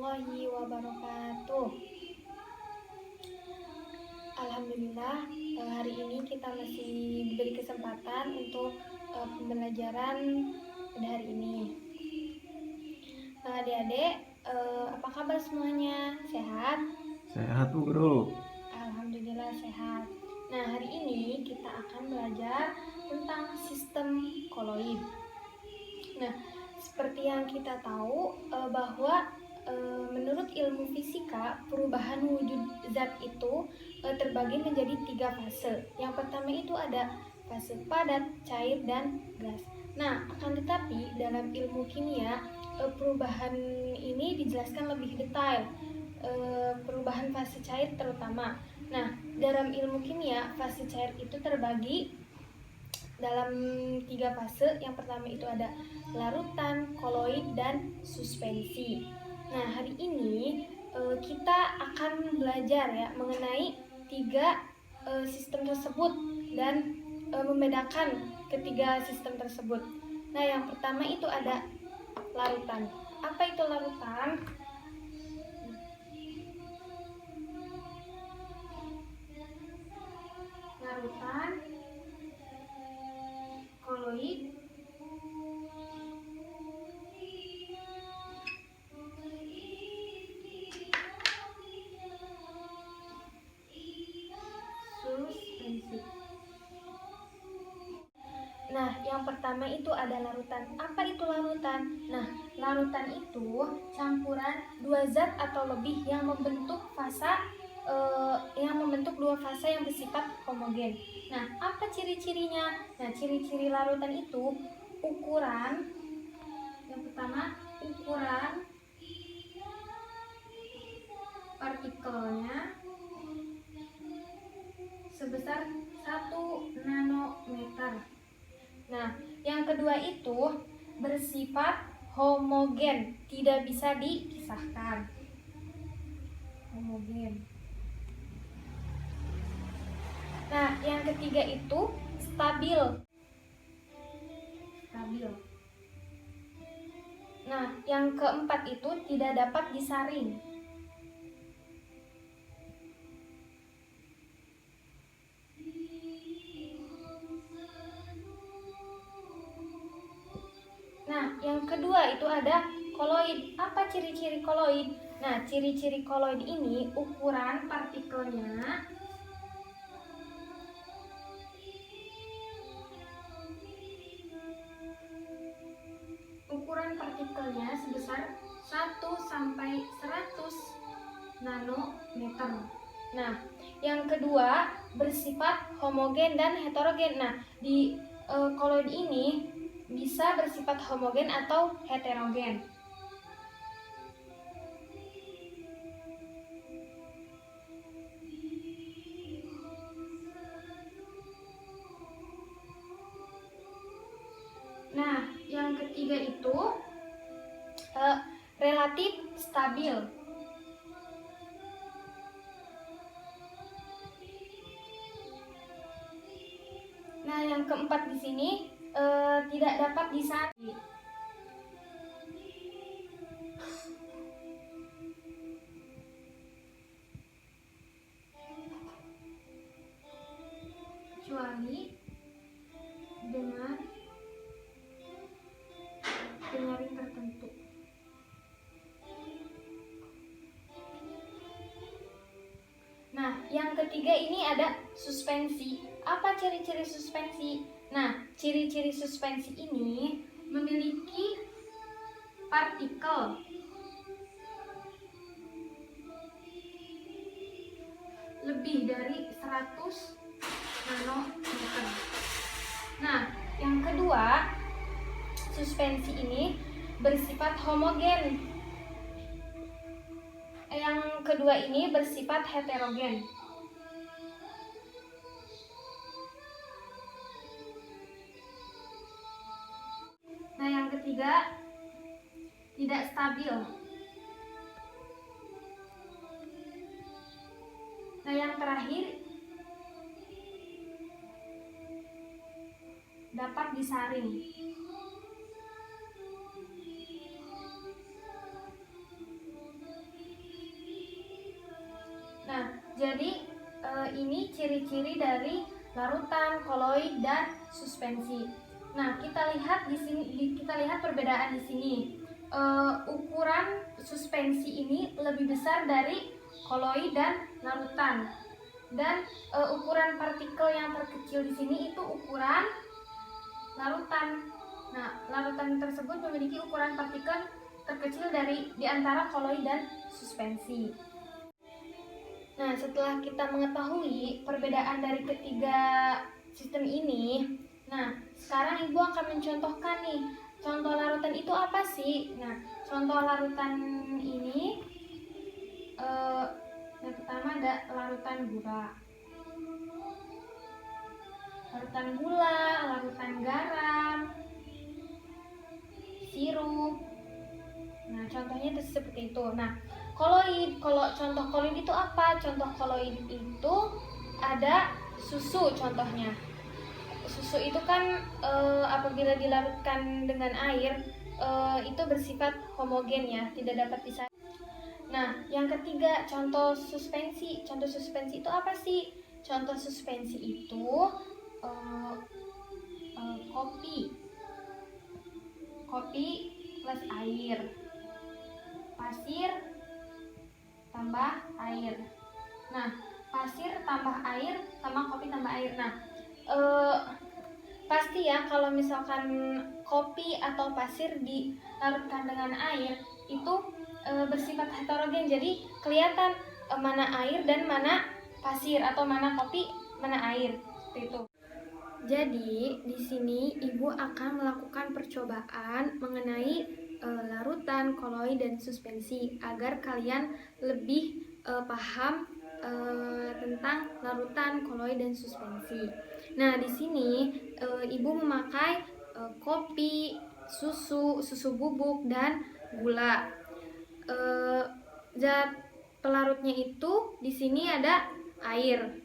warahmatullahi wabarakatuh. Alhamdulillah, hari ini kita masih diberi kesempatan untuk pembelajaran pada hari ini. Adik-adik, apa kabar semuanya? Sehat? Sehat Bu Guru. Alhamdulillah sehat. Nah, hari ini kita akan belajar tentang sistem koloid. Nah, seperti yang kita tahu bahwa menurut ilmu fisika, perubahan wujud zat itu terbagi menjadi 3 fase. Yang pertama itu ada fase padat, cair, dan gas. Nah, akan tetapi dalam ilmu kimia, perubahan ini dijelaskan lebih detail. Perubahan fase cair terutama. Nah, dalam ilmu kimia, fase cair itu terbagi dalam 3 fase. Yang pertama itu ada larutan, koloid, dan suspensi. Nah, hari ini kita akan belajar ya mengenai 3 sistem tersebut dan membedakan ketiga sistem tersebut. Nah, yang pertama itu ada larutan. Apa itu larutan? Larutan, koloid, suspensi. Nah, yang pertama itu ada larutan. Apa itu larutan? Nah, larutan itu campuran 2 zat atau lebih yang membentuk dua fasa yang bersifat homogen. Nah, apa ciri-cirinya? Nah, ciri-ciri larutan itu ukuran. Yang pertama, ukuran partikelnya sebesar 1 nanometer. Nah, yang kedua itu bersifat homogen, tidak bisa dipisahkan. Homogen. Nah, yang ketiga itu stabil. Stabil. Nah, yang keempat itu tidak dapat disaring. Nah, yang kedua itu ada koloid. Apa ciri-ciri koloid? Nah, ciri-ciri koloid ini ukuran partikelnya sebesar 1 sampai 100 nanometer. Nah, yang kedua bersifat homogen dan heterogen. Nah, di koloid ini bisa bersifat homogen atau heterogen. Nah, yang ketiga itu relatif stabil. Nah, yang keempat di sini tidak dapat disaring. Kecuali dengan penyaring tertentu. Nah, yang ketiga ini ada suspensi. Apa ciri-ciri suspensi? Nah, ciri-ciri suspensi ini memiliki partikel lebih dari 100 nanometer. Nah, yang kedua, suspensi ini bersifat homogen. Yang kedua ini bersifat heterogen. Nah, yang ketiga tidak stabil. Nah, yang terakhir dapat disaring. ini ciri-ciri dari larutan, koloid, dan suspensi. Nah, kita lihat di sini, kita lihat perbedaan di sini. Ukuran suspensi ini lebih besar dari koloid dan larutan. Dan ukuran partikel yang terkecil di sini itu ukuran larutan. Nah, larutan tersebut memiliki ukuran partikel terkecil di antara koloid dan suspensi. Nah, setelah kita mengetahui perbedaan dari ketiga sistem ini, nah, sekarang Ibu akan mencontohkan nih, contoh larutan itu apa sih? Nah, contoh larutan ini, yang pertama ada larutan gula, larutan garam, sirup. Nah, contohnya itu seperti itu. Nah, koloid, kalau contoh koloid itu apa? Contoh koloid itu ada susu contohnya. Susu itu kan apabila dilarutkan dengan air itu bersifat homogen ya, tidak dapat disaring. Nah, yang ketiga contoh suspensi. Contoh suspensi itu apa sih? Contoh suspensi itu kopi plus air, pasir tambah air. Nah, pasir tambah air sama kopi tambah air. Nah, pasti ya kalau misalkan kopi atau pasir dilarutkan dengan air itu bersifat heterogen, jadi kelihatan mana air dan mana pasir, atau mana kopi mana air, seperti itu. Jadi di sini Ibu akan melakukan percobaan mengenai larutan, koloid, dan suspensi agar kalian lebih paham tentang larutan, koloid, dan suspensi. Nah, di sini Ibu memakai kopi, susu bubuk, dan gula. Zat pelarutnya itu di sini ada air.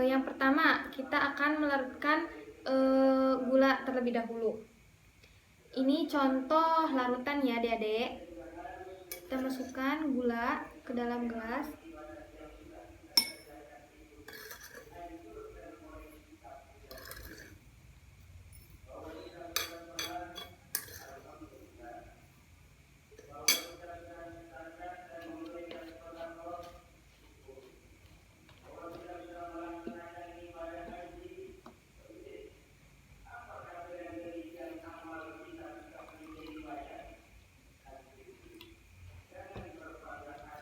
Yang pertama kita akan melarutkan gula terlebih dahulu. Ini contoh larutan ya adik-adik. Kita masukkan gula ke dalam gelas.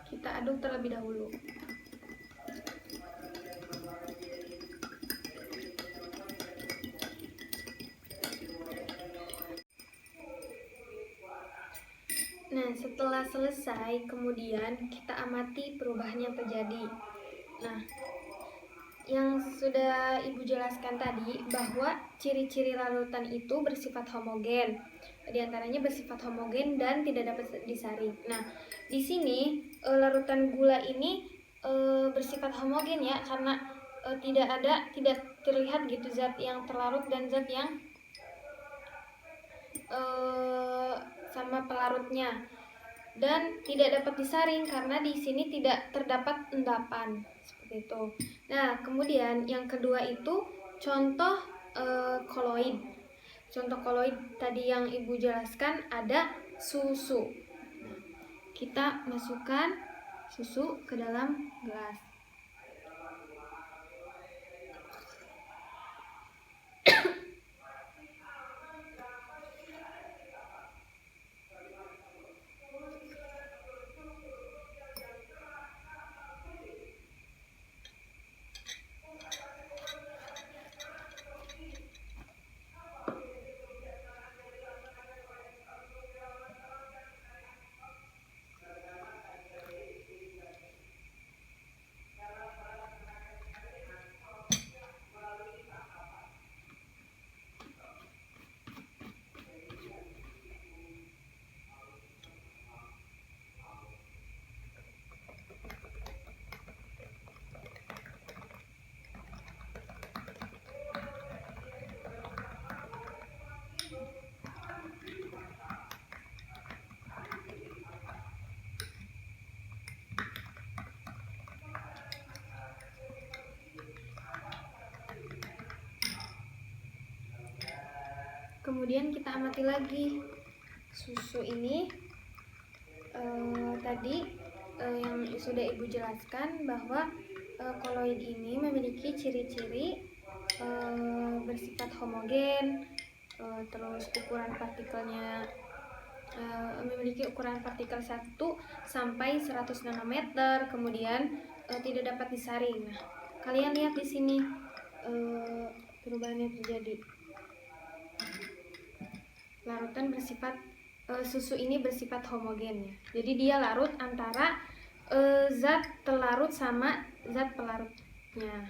Kita aduk terlebih dahulu. Nah, setelah selesai, kemudian kita amati perubahan yang terjadi. Nah, yang sudah Ibu jelaskan tadi bahwa ciri-ciri larutan itu bersifat homogen. Di antaranya bersifat homogen dan tidak dapat disaring. Nah, di sini larutan gula ini bersifat homogen ya, karena tidak terlihat gitu zat yang terlarut dan zat yang sama pelarutnya, dan tidak dapat disaring karena di sini tidak terdapat endapan, seperti itu. Nah, kemudian yang kedua itu contoh koloid. Contoh koloid tadi yang Ibu jelaskan ada susu. Kita masukkan susu ke dalam gelas. Kemudian kita amati lagi susu ini. Tadi yang sudah Ibu jelaskan bahwa koloid ini memiliki ciri-ciri bersifat homogen, terus ukuran partikelnya memiliki ukuran partikel 1 sampai 100 nanometer, kemudian tidak dapat disaring. Nah, kalian lihat di sini perubahan yang terjadi. Larutan bersifat susu ini bersifat homogen ya. Jadi dia larut antara zat pelarut sama zat pelarutnya.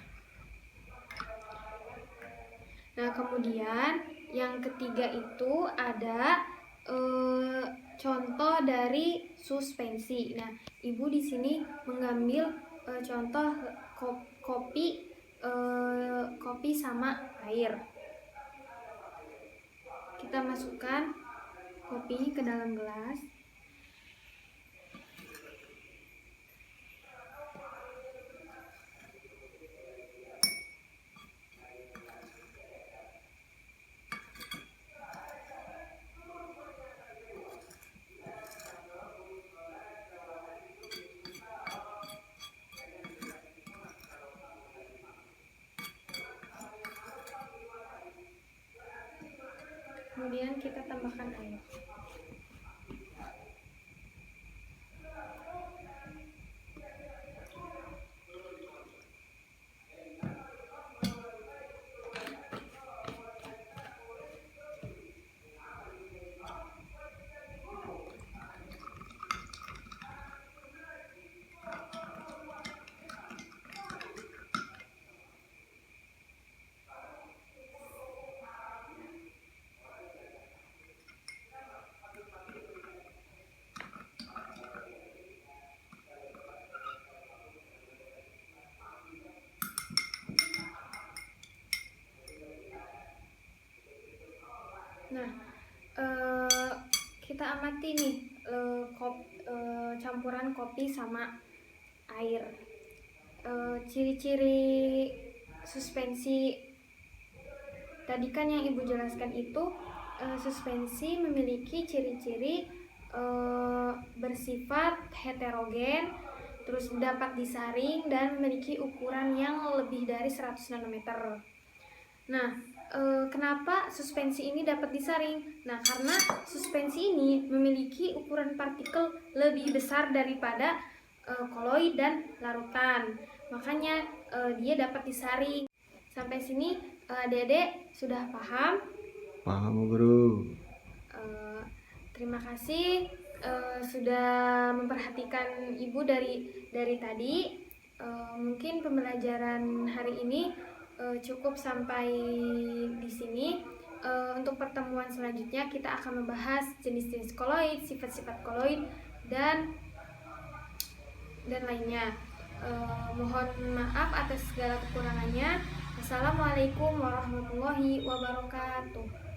Nah, kemudian yang ketiga itu ada contoh dari suspensi. Nah, Ibu di sini mengambil contoh kopi sama air. Kita masukkan kopi ke dalam gelas. Kemudian kita tambahkan air. Nah, kita amati nih campuran kopi sama air. Ciri-ciri suspensi tadi kan yang Ibu jelaskan itu, suspensi memiliki ciri-ciri bersifat heterogen, terus dapat disaring dan memiliki ukuran yang lebih dari 100 nanometer. Nah, kenapa suspensi ini dapat disaring? Nah, karena suspensi ini memiliki ukuran partikel lebih besar daripada koloid dan larutan. Makanya dia dapat disaring. Sampai sini Adik-adik sudah paham? Paham, Guru. Terima kasih sudah memperhatikan Ibu dari tadi. Mungkin pembelajaran hari ini cukup sampai di sini. Untuk pertemuan selanjutnya kita akan membahas jenis-jenis koloid, sifat-sifat koloid dan lainnya. Mohon maaf atas segala kekurangannya. Wassalamualaikum warahmatullahi wabarakatuh.